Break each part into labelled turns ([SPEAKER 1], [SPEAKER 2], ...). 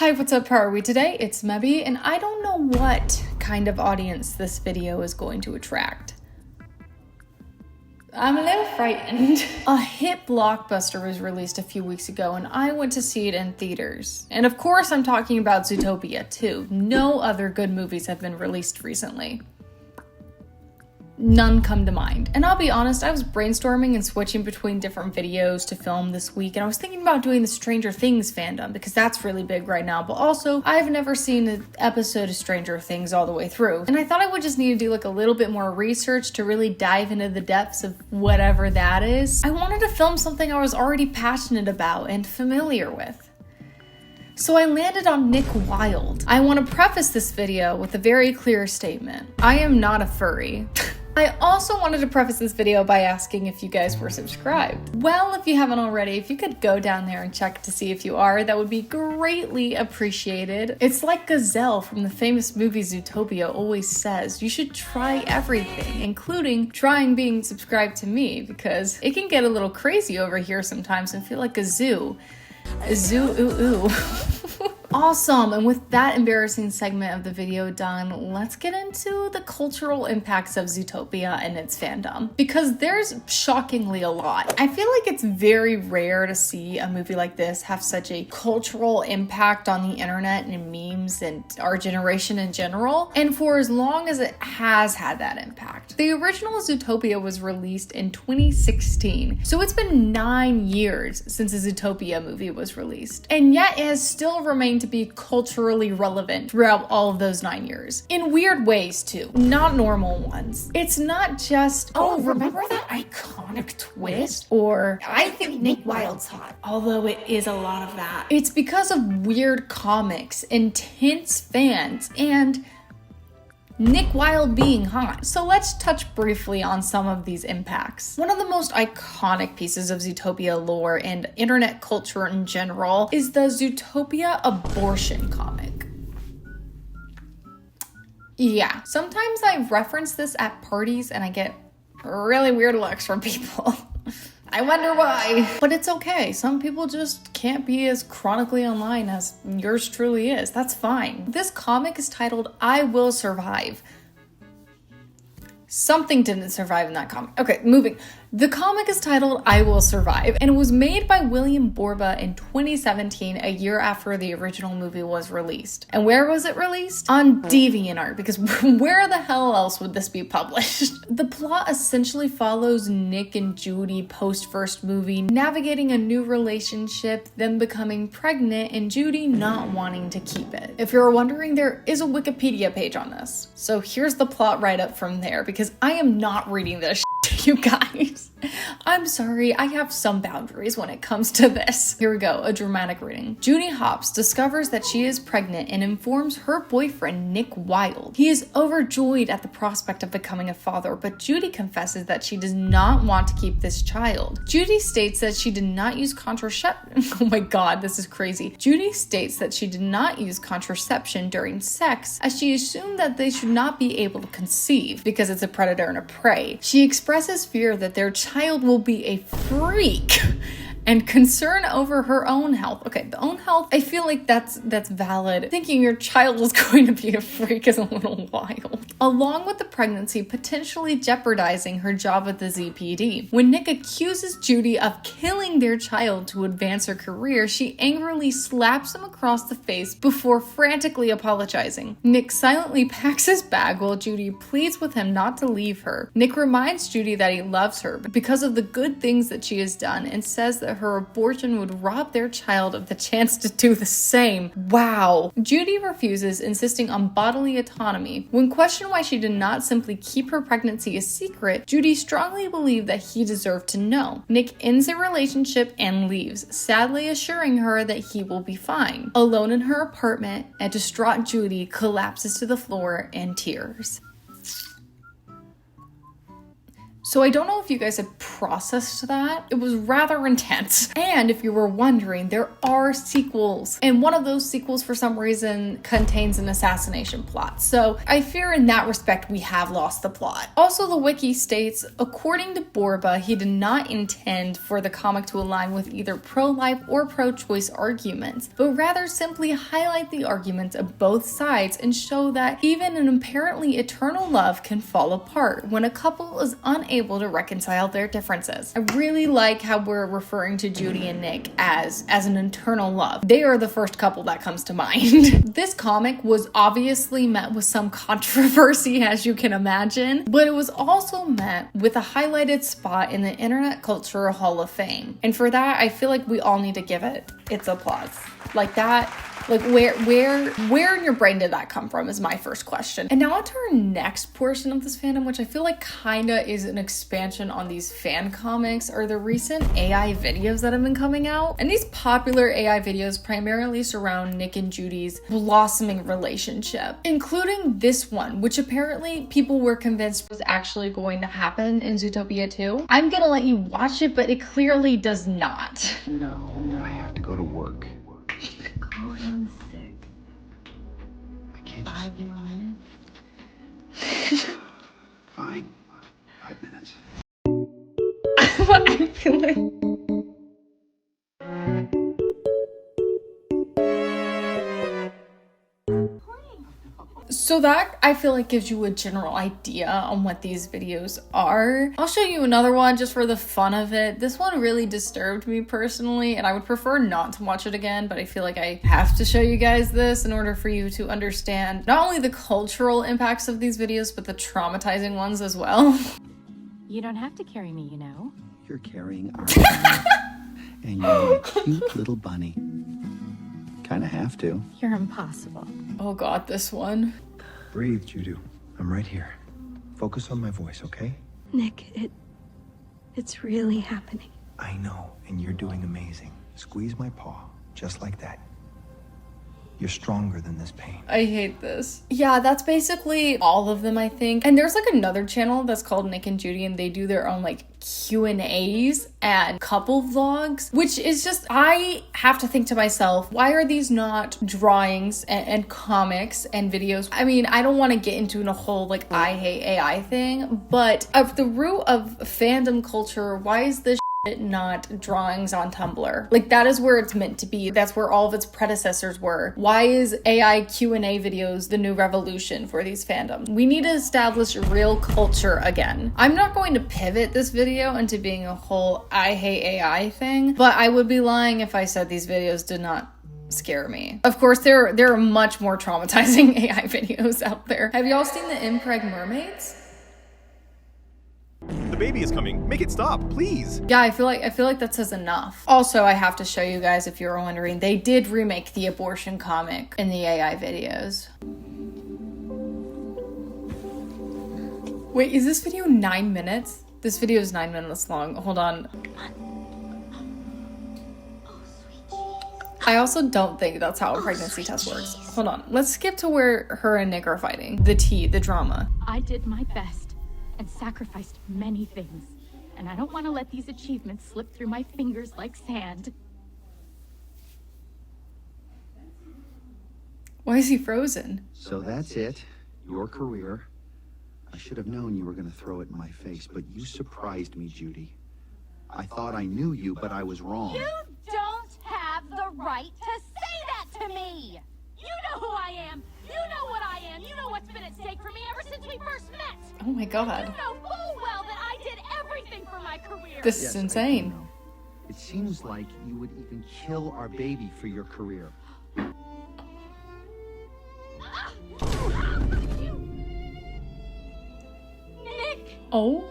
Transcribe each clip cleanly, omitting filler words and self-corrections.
[SPEAKER 1] Hi, what's up? How are we today? It's Mebby, and I don't know what kind of audience this video is going to attract. I'm a little frightened. A hit blockbuster was released a few weeks ago, and I went to see it in theaters. And of course, I'm talking about Zootopia too. No other good movies have been released recently. None come to mind. And I'll be honest, I was brainstorming and switching between different videos to film this week, and I was thinking about doing the Stranger Things fandom because that's really big right now, but also I've never seen an episode of Stranger Things all the way through. And I thought I would just need to do like a little bit more research to really dive into the depths of whatever that is. I wanted to film something I was already passionate about and familiar with. So I landed on Nick Wilde. I want to preface this video with a very clear statement. I am not a furry. I also wanted to preface this video by asking if you guys were subscribed. Well, if you haven't already, if you could go down there and check to see if you are, that would be greatly appreciated. It's like Gazelle from the famous movie Zootopia always says, you should try everything, including trying being subscribed to me, because it can get a little crazy over here sometimes and feel like a zoo. A zoo, ooh, ooh. Awesome, and with that embarrassing segment of the video done, let's get into the cultural impacts of Zootopia and its fandom. Because there's shockingly a lot. I feel like it's very rare to see a movie like this have such a cultural impact on the internet and memes and our generation in general, and for as long as it has had that impact. The original Zootopia was released in 2016, so it's been 9 years since a Zootopia movie was released, and yet it has still remained to be culturally relevant throughout all of those 9 years. In weird ways too, not normal ones. It's not just, oh, remember that iconic twist? Or, I think Nick Wilde's hot. Although it is a lot of that. It's because of weird comics, intense fans, and Nick Wilde being hot. So let's touch briefly on some of these impacts. One of the most iconic pieces of Zootopia lore and internet culture in general is the Zootopia abortion comic. Yeah, sometimes I reference this at parties and I get really weird looks from people. I wonder why. But it's okay. Some people just can't be as chronically online as yours truly is. That's fine. This comic is titled I Will Survive. Something didn't survive in that comic. Okay, moving. The comic is titled I Will Survive, and it was made by William Borba in 2017, a year after the original movie was released. And where was it released? On DeviantArt, because where the hell else would this be published? The plot essentially follows Nick and Judy post-first movie, navigating a new relationship, them becoming pregnant, and Judy not wanting to keep it. If you're wondering, there is a Wikipedia page on this. So here's the plot right up from there, because I am not reading this you guys. I'm sorry, I have some boundaries when it comes to this. Here we go, a dramatic reading. Judy Hopps discovers that she is pregnant and informs her boyfriend, Nick Wilde. He is overjoyed at the prospect of becoming a father, but Judy confesses that she does not want to keep this child. Judy states that she did not use contraception. Oh my god, this is crazy. Judy states that she did not use contraception during sex, as she assumed that they should not be able to conceive because it's a predator and a prey. She expresses fear that their child will be a freak and concern over her own health. Okay, the own health, I feel like that's valid. Thinking your child is going to be a freak is a little wild. Along with the pregnancy potentially jeopardizing her job at the ZPD. When Nick accuses Judy of killing their child to advance her career, she angrily slaps him across the face before frantically apologizing. Nick silently packs his bag while Judy pleads with him not to leave her. Nick reminds Judy that he loves her because of the good things that she has done and says that her abortion would rob their child of the chance to do the same. Wow. Judy refuses, insisting on bodily autonomy. When questioned why she did not simply keep her pregnancy a secret, Judy strongly believed that he deserved to know. Nick ends their relationship and leaves, sadly assuring her that he will be fine. Alone in her apartment, a distraught Judy collapses to the floor in tears. So I don't know if you guys have processed that. It was rather intense. And if you were wondering, there are sequels. And one of those sequels, for some reason, contains an assassination plot. So I fear in that respect, we have lost the plot. Also, the wiki states, according to Borba, he did not intend for the comic to align with either pro-life or pro-choice arguments, but rather simply highlight the arguments of both sides and show that even an apparently eternal love can fall apart when a couple is unable to reconcile their differences. I really like how we're referring to Judy and Nick as an eternal love. They are the first couple that comes to mind. This comic was obviously met with some controversy, as you can imagine, but it was also met with a highlighted spot in the Internet Culture Hall of Fame. And for that, I feel like we all need to give it its applause. Like that, like where in your brain did that come from is my first question. And now on to our next portion of this fandom, which I feel like kinda is an expansion on these fan comics, are the recent AI videos that have been coming out. And these popular AI videos primarily surround Nick and Judy's blossoming relationship, including this one, which apparently people were convinced was actually going to happen in Zootopia 2. I'm gonna let you watch it, but it clearly does not.
[SPEAKER 2] No, I have to go to work.
[SPEAKER 3] Oh, I'm sick.
[SPEAKER 2] I can't
[SPEAKER 3] 5 minutes.
[SPEAKER 2] Fine. 5 minutes.
[SPEAKER 1] I feel like so that, I feel like, gives you a general idea on what these videos are. I'll show you another one just for the fun of it. This one really disturbed me personally, and I would prefer not to watch it again, but I feel like I have to show you guys this in order for you to understand not only the cultural impacts of these videos, but the traumatizing ones as well.
[SPEAKER 4] You don't have to carry me, you know.
[SPEAKER 2] You're carrying our bunny, and you're a cute little bunny. Kind of have to.
[SPEAKER 4] You're impossible.
[SPEAKER 1] Oh god, this one.
[SPEAKER 2] Breathe, Judy. I'm right here. Focus on my voice, okay?
[SPEAKER 3] Nick, it's really happening.
[SPEAKER 2] I know, and you're doing amazing. Squeeze my paw, just like that. You're stronger than this pain.
[SPEAKER 1] I hate this. Yeah, that's basically all of them, I think. And there's like another channel that's called Nick and Judy, and they do their own like Q&As and couple vlogs, which is just, I have to think to myself, why are these not drawings and comics and videos? I mean, I don't want to get into a whole like I hate AI thing, but of the root of fandom culture, why is this not drawings on Tumblr? Like, that is where it's meant to be. That's where all of its predecessors were. Why is AI Q&A videos the new revolution for these fandoms? We need to establish real culture again. I'm not going to pivot this video into being a whole I hate AI thing, but I would be lying if I said these videos did not scare me. Of course, there are much more traumatizing AI videos out there. Have y'all seen the Impreg Mermaids?
[SPEAKER 5] The baby is coming. Make it stop, please.
[SPEAKER 1] Yeah, I feel like that says enough. Also, I have to show you guys, if you're wondering, they did remake the abortion comic in the AI videos. Wait, is this video 9 minutes? This video is 9 minutes long. Hold on. I also don't think that's how a pregnancy test works. Hold on. Let's skip to where her and Nick are fighting. The tea, the drama.
[SPEAKER 4] I did my best and sacrificed many things, and I don't want to let these achievements slip through my fingers like sand.
[SPEAKER 1] Why is he frozen?
[SPEAKER 2] So that's it. Your career. I should have known you were going to throw it in my face, but you surprised me, Judy. I thought I knew you, but I was wrong.
[SPEAKER 6] You don't have the right to say that to me! You know who I am! You know what I am! You know what's been at stake for me ever since we first met!
[SPEAKER 1] Oh my god.
[SPEAKER 6] You know full well that I did everything for my career!
[SPEAKER 1] This
[SPEAKER 2] Yes,
[SPEAKER 1] is
[SPEAKER 2] I
[SPEAKER 1] insane.
[SPEAKER 2] do know. It seems like you would even kill our baby for your career.
[SPEAKER 6] Nick!
[SPEAKER 1] Oh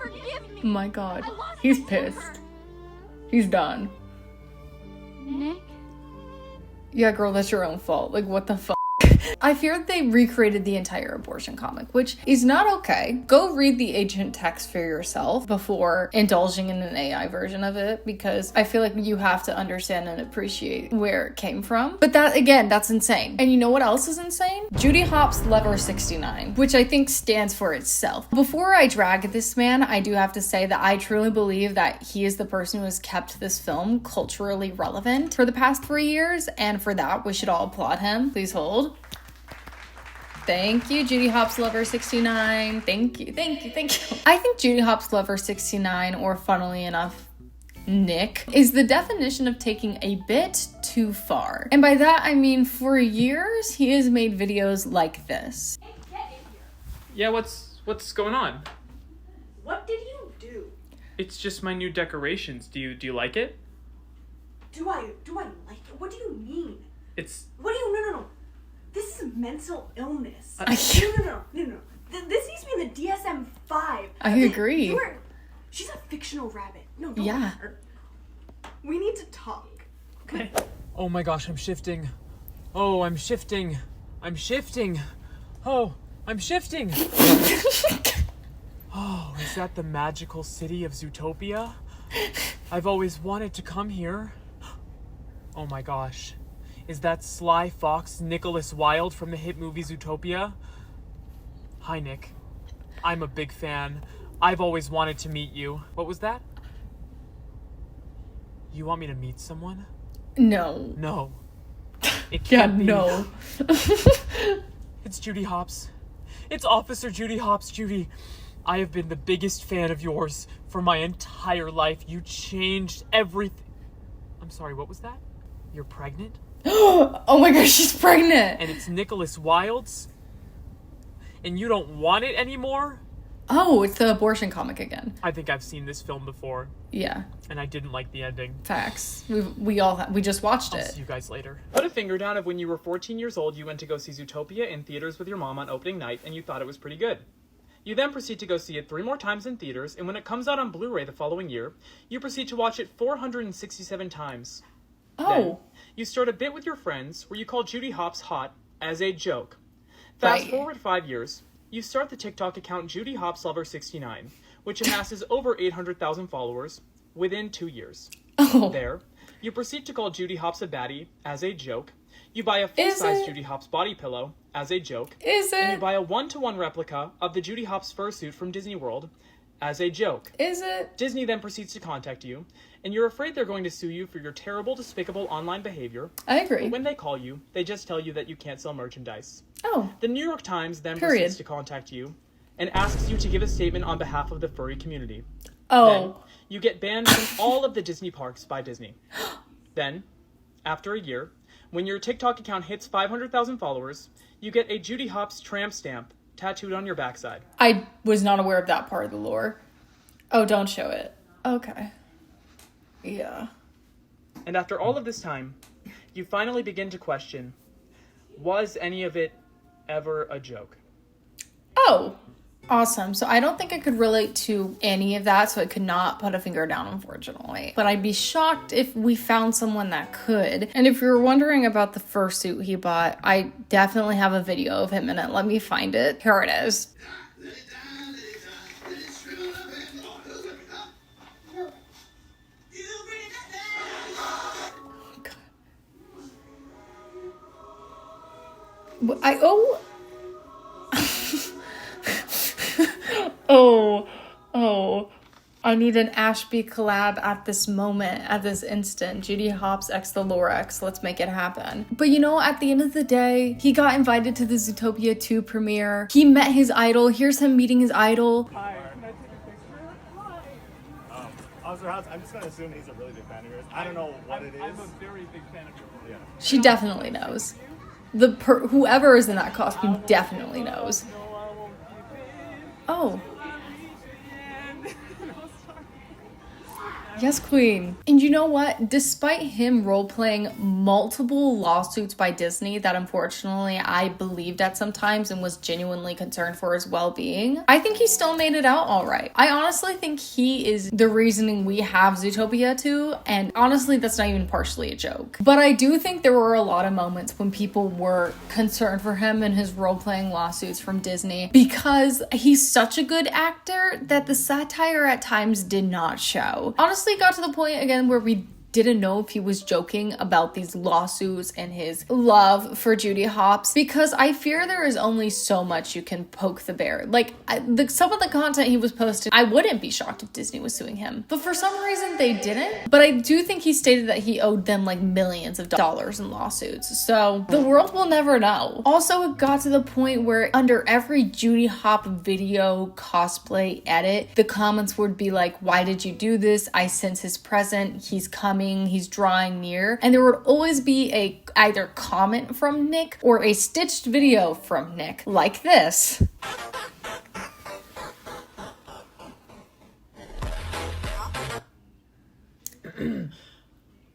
[SPEAKER 6] Forgive me!
[SPEAKER 1] my god.
[SPEAKER 6] I lost
[SPEAKER 1] He's
[SPEAKER 6] my
[SPEAKER 1] pissed.
[SPEAKER 6] temper.
[SPEAKER 1] He's done.
[SPEAKER 4] Nick?
[SPEAKER 1] Yeah, girl, that's your own fault. Like, what the fuck? I fear they recreated the entire abortion comic, which is not okay. Go read the ancient text for yourself before indulging in an AI version of it, because I feel like you have to understand and appreciate where it came from. But that, again, that's insane. And you know what else is insane? Judy Hopps Lover 69, which I think stands for itself. Before I drag this man, I do have to say that I truly believe that he is the person who has kept this film culturally relevant for the past 3 years, and for that, we should all applaud him. Please hold. Thank you, Judy Hopps Lover 69. Thank you. I think Judy Hopps Lover 69, or funnily enough, Nick, is the definition of taking a bit too far. And by that, I mean for years, he has made videos like this.
[SPEAKER 7] Yeah, what's going on?
[SPEAKER 8] What did you do?
[SPEAKER 7] It's just my new decorations. Do you like it?
[SPEAKER 8] Do I like it? What do you mean?
[SPEAKER 7] It's
[SPEAKER 8] No. This is mental illness.
[SPEAKER 7] No.
[SPEAKER 8] This needs to be in the DSM-5.
[SPEAKER 1] I agree.
[SPEAKER 8] She's a fictional rabbit. No, don't
[SPEAKER 1] Yeah.
[SPEAKER 8] let her. We need to talk. Okay.
[SPEAKER 7] Oh my gosh, I'm shifting. Oh, I'm shifting. I'm shifting. Oh, I'm shifting. Oh, is that the magical city of Zootopia? I've always wanted to come here. Oh my gosh. Is that sly fox Nicholas Wilde from the hit movie Zootopia? Hi, Nick. I'm a big fan. I've always wanted to meet you. What was that? You want me to meet someone?
[SPEAKER 1] No.
[SPEAKER 7] No. It
[SPEAKER 1] Yeah,
[SPEAKER 7] can't be.
[SPEAKER 1] no.
[SPEAKER 7] It's Judy Hopps. It's Officer Judy Hopps, Judy. I have been the biggest fan of yours for my entire life. You changed everything. I'm sorry, what was that? You're pregnant?
[SPEAKER 1] Oh my gosh, she's pregnant.
[SPEAKER 7] And it's Nicholas Wilde's? And you don't want it anymore?
[SPEAKER 1] Oh, it's the abortion comic again.
[SPEAKER 7] I think I've seen this film before,
[SPEAKER 1] Yeah,
[SPEAKER 7] and I didn't like the ending.
[SPEAKER 1] facts. We just watched
[SPEAKER 7] I'll
[SPEAKER 1] it.
[SPEAKER 7] see you guys later. Put a finger down of when you were 14 years old, you went to go see Zootopia in theaters with your mom on opening night, and you thought it was pretty good. You then proceed to go see it 3 more times in theaters, and when it comes out on Blu-ray the following year, you proceed to watch it 467 times. Then,
[SPEAKER 1] Oh,
[SPEAKER 7] you start a bit with your friends where you call Judy Hopps hot as a joke. Fast
[SPEAKER 1] Right.
[SPEAKER 7] forward 5 years, you start the TikTok account Judy Hopps Lover 69, which amasses over 800,000 followers within 2 years.
[SPEAKER 1] oh,
[SPEAKER 7] There, you proceed to call Judy Hopps a baddie as a joke. You buy a
[SPEAKER 1] Is
[SPEAKER 7] full-size
[SPEAKER 1] it?
[SPEAKER 7] Judy Hopps body pillow as a joke.
[SPEAKER 1] is
[SPEAKER 7] And you
[SPEAKER 1] it?
[SPEAKER 7] buy a 1-to-1 replica of the Judy Hopps fursuit from Disney World as a joke.
[SPEAKER 1] Is it?
[SPEAKER 7] Disney then proceeds to contact you, and you're afraid they're going to sue you for your terrible, despicable online behavior.
[SPEAKER 1] I agree.
[SPEAKER 7] But when they call you, they just tell you that you can't sell merchandise.
[SPEAKER 1] Oh,
[SPEAKER 7] The New York Times then
[SPEAKER 1] Period.
[SPEAKER 7] proceeds to contact you and asks you to give a statement on behalf of the furry community. Then
[SPEAKER 1] oh,
[SPEAKER 7] you get banned from all of the Disney parks by Disney. Then, after a year, when your TikTok account hits 500,000 followers, you get a Judy Hopps tramp stamp tattooed on your backside.
[SPEAKER 1] I was not aware of that part of the lore. Oh, don't show it. Okay. Yeah.
[SPEAKER 7] And after all of this time, you finally begin to question, was any of it ever a joke?
[SPEAKER 1] Oh, awesome. So I don't think I could relate to any of that, so I could not put a finger down, unfortunately. But I'd be shocked if we found someone that could. And if you're wondering about the fursuit he bought, I definitely have a video of him in it. Let me find it. Here it is. I need an Ashby collab at this moment, at this instant. Judy Hopps x the Lorax. Let's make it happen. But you know, at the end of the day, he got invited to the Zootopia 2 premiere. He met his idol. Here's him meeting his idol.
[SPEAKER 5] Hi, can I take a picture? Hi. Officer House, I'm just gonna assume he's a really big fan of yours. I don't know what it is. I'm a very big fan of yours. Yeah.
[SPEAKER 1] She definitely knows. Whoever is in that costume definitely knows. Oh. Yes, queen. And you know what? Despite him role-playing multiple lawsuits by Disney that unfortunately I believed at some times and was genuinely concerned for his well-being, I think he still made it out all right. I honestly think he is the reasoning we have Zootopia 2, and honestly, that's not even partially a joke. But I do think there were a lot of moments when people were concerned for him and his role-playing lawsuits from Disney because he's such a good actor that the satire at times did not show. Honestly, it got to the point again where we didn't know if he was joking about these lawsuits and his love for Judy Hopps, because I fear there is only so much you can poke the bear. Like, some of the content he was posting, I wouldn't be shocked if Disney was suing him. But for some reason, they didn't. But I do think he stated that he owed them like millions of dollars in lawsuits. So the world will never know. Also, it got to the point where under every Judy Hopps video cosplay edit, the comments would be like, why did you do this? I sense his presence. He's coming. He's drawing near. And there would always be a either comment from Nick or a stitched video from Nick, like this.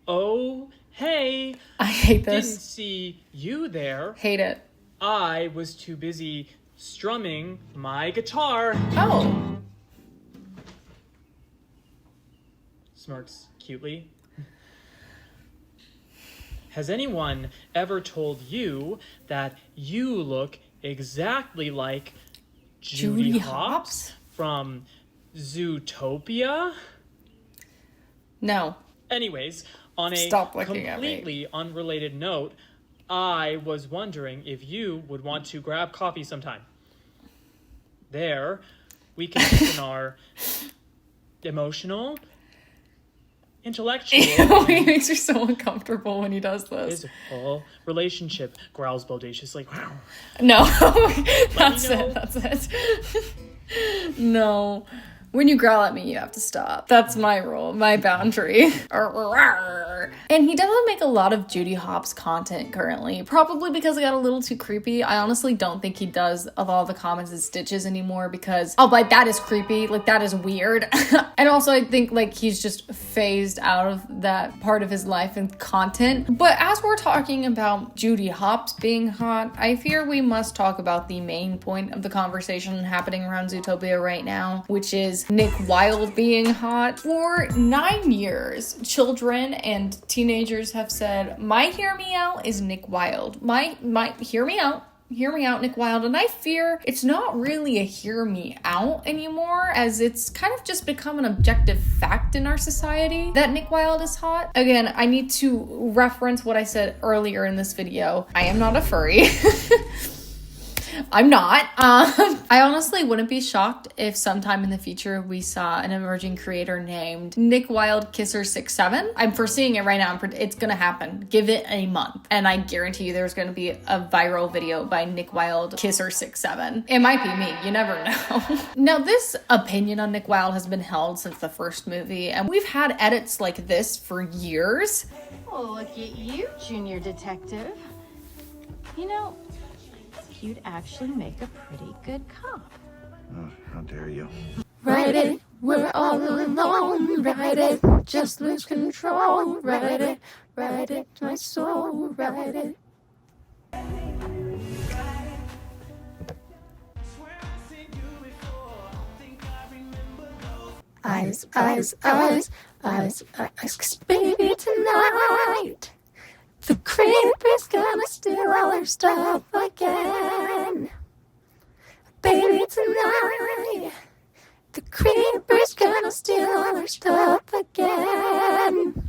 [SPEAKER 7] Oh, hey.
[SPEAKER 1] I hate this.
[SPEAKER 7] Didn't see you there.
[SPEAKER 1] Hate it.
[SPEAKER 7] I was too busy strumming my guitar.
[SPEAKER 1] Oh.
[SPEAKER 7] Smirks cutely. Has anyone ever told you that you look exactly like Judy Hopps from Zootopia?
[SPEAKER 1] No.
[SPEAKER 7] Anyways, on a completely unrelated note, I was wondering if you would want to grab coffee sometime. There, we can deepen our emotional, intellectual,
[SPEAKER 1] He makes me so uncomfortable when he does this.
[SPEAKER 7] physical relationship, growls bodaciously.
[SPEAKER 1] No, that's it. No. When you growl at me, you have to stop. That's my rule, my boundary. And he doesn't make a lot of Judy Hopps content currently, probably because it got a little too creepy. I honestly don't think he does a lot of the comments and stitches anymore because, oh, like, that is creepy. Like, that is weird. And also, I think, like, he's just phased out of that part of his life and content. But as we're talking about Judy Hopps being hot, I fear we must talk about the main point of the conversation happening around Zootopia right now, which is Nick Wilde being hot. For 9 years, children and teenagers have said, my hear me out is Nick Wilde. My hear me out, Nick Wilde. And I fear it's not really a hear me out anymore, as it's kind of just become an objective fact in our society that Nick Wilde is hot. Again, I need to reference what I said earlier in this video. I am not a furry. I'm not. I honestly wouldn't be shocked if sometime in the future we saw an emerging creator named Nick Wilde Kisser 67. I'm foreseeing it right now. It's gonna happen. Give it a month, and I guarantee you there's gonna be a viral video by Nick Wilde Kisser 67. It might be me. You never know. Now, this opinion on Nick Wilde has been held since the first movie, and we've had edits like this for years.
[SPEAKER 6] Well, look at you, junior detective. You know, you'd actually make a pretty good cop.
[SPEAKER 2] Oh, how dare you.
[SPEAKER 3] Ride it, we're all alone. Ride it, just lose control. Ride it, my soul. Ride it. Eyes, baby, tonight. The creeper's gonna steal all our stuff again. Baby, tonight. The creeper's gonna steal all our stuff again.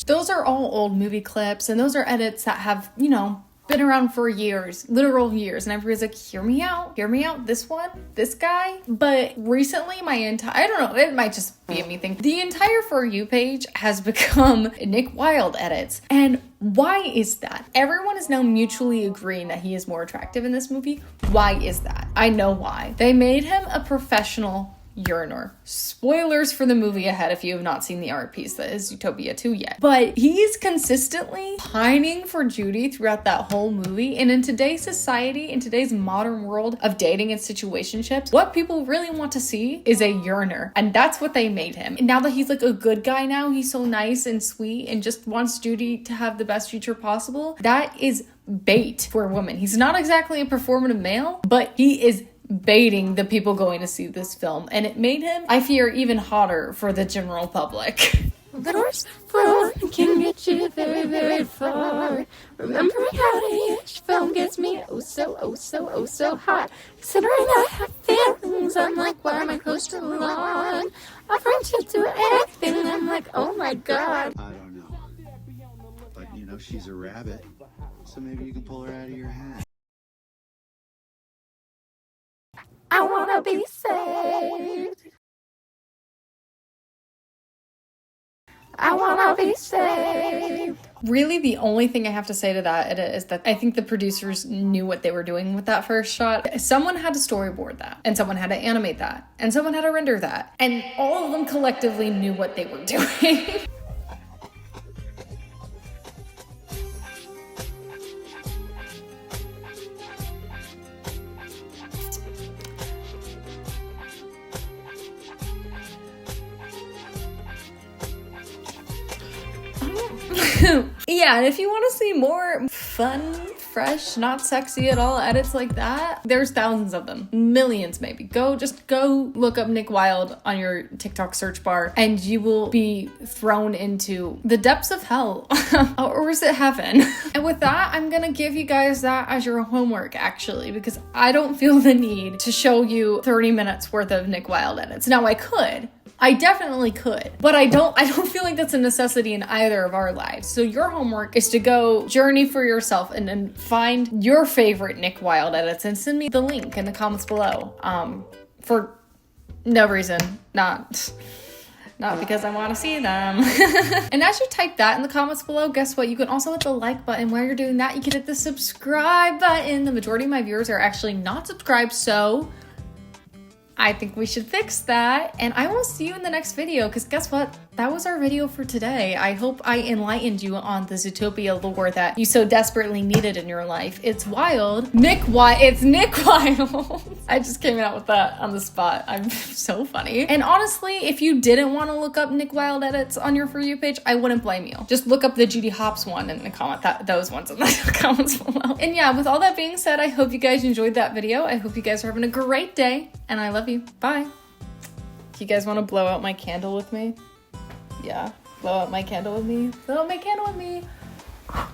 [SPEAKER 1] Those are all old movie clips, and those are edits that have, you know, been around for years, literal years, and everybody's like, hear me out, this one, this guy. But recently, I don't know, it might just be a me thing. The entire For You page has become Nick Wilde edits. And why is that? Everyone is now mutually agreeing that he is more attractive in this movie. Why is that? I know why. They made him a professional urinal. Spoilers for the movie ahead if you have not seen the art piece that is Zootopia 2 yet. But he's consistently pining for Judy throughout that whole movie. And in today's society, in today's modern world of dating and situationships, what people really want to see is a urinal. And that's what they made him. And now that he's like a good guy now, he's so nice and sweet and just wants Judy to have the best future possible. That is bait for a woman. He's not exactly a performative male, but he is baiting the people going to see this film, and it made him, I fear, even hotter for the general public.
[SPEAKER 3] The doors for can get you very, very far. Remembering how each film gets me oh so hot. Considering I have feelings, I'm like, why am I close to on? Offering to do anything, I'm like, oh my god.
[SPEAKER 2] I don't know. But you know, she's a rabbit, so maybe you can pull her out of your hat.
[SPEAKER 3] I wanna be saved. I wanna be saved.
[SPEAKER 1] Really, the only thing I have to say to that is that I think the producers knew what they were doing with that first shot. Someone had to storyboard that, and someone had to animate that, and someone had to render that, and all of them collectively knew what they were doing. Yeah, and if you want to see more fun, fresh, not sexy at all edits like that, there's thousands of them. Millions, maybe. Just go look up Nick Wilde on your TikTok search bar, and you will be thrown into the depths of hell. Or is it heaven? And with that, I'm gonna give you guys that as your homework, actually, because I don't feel the need to show you 30 minutes worth of Nick Wilde edits. Now, I could. I definitely could, but I don't feel like that's a necessity in either of our lives. So your homework is to go journey for yourself and then find your favorite Nick Wilde edits and send me the link in the comments below. For no reason, not because I want to see them. And as you type that in the comments below, guess what? You can also hit the like button. While you're doing that, you can hit the subscribe button. The majority of my viewers are actually not subscribed, so I think we should fix that, and I will see you in the next video, because guess what? That was our video for today. I hope I enlightened you on the Zootopia lore that you so desperately needed in your life. It's wild. It's Nick Wilde. I just came out with that on the spot. I'm so funny. And honestly, if you didn't want to look up Nick Wilde edits on your For You page, I wouldn't blame you. Just look up the Judy Hopps one and comment those ones in the comments below. And yeah, with all that being said, I hope you guys enjoyed that video. I hope you guys are having a great day, and I love you. Bye. You guys want to blow out my candle with me? Yeah, blow out my candle with me. Blow out my candle with me.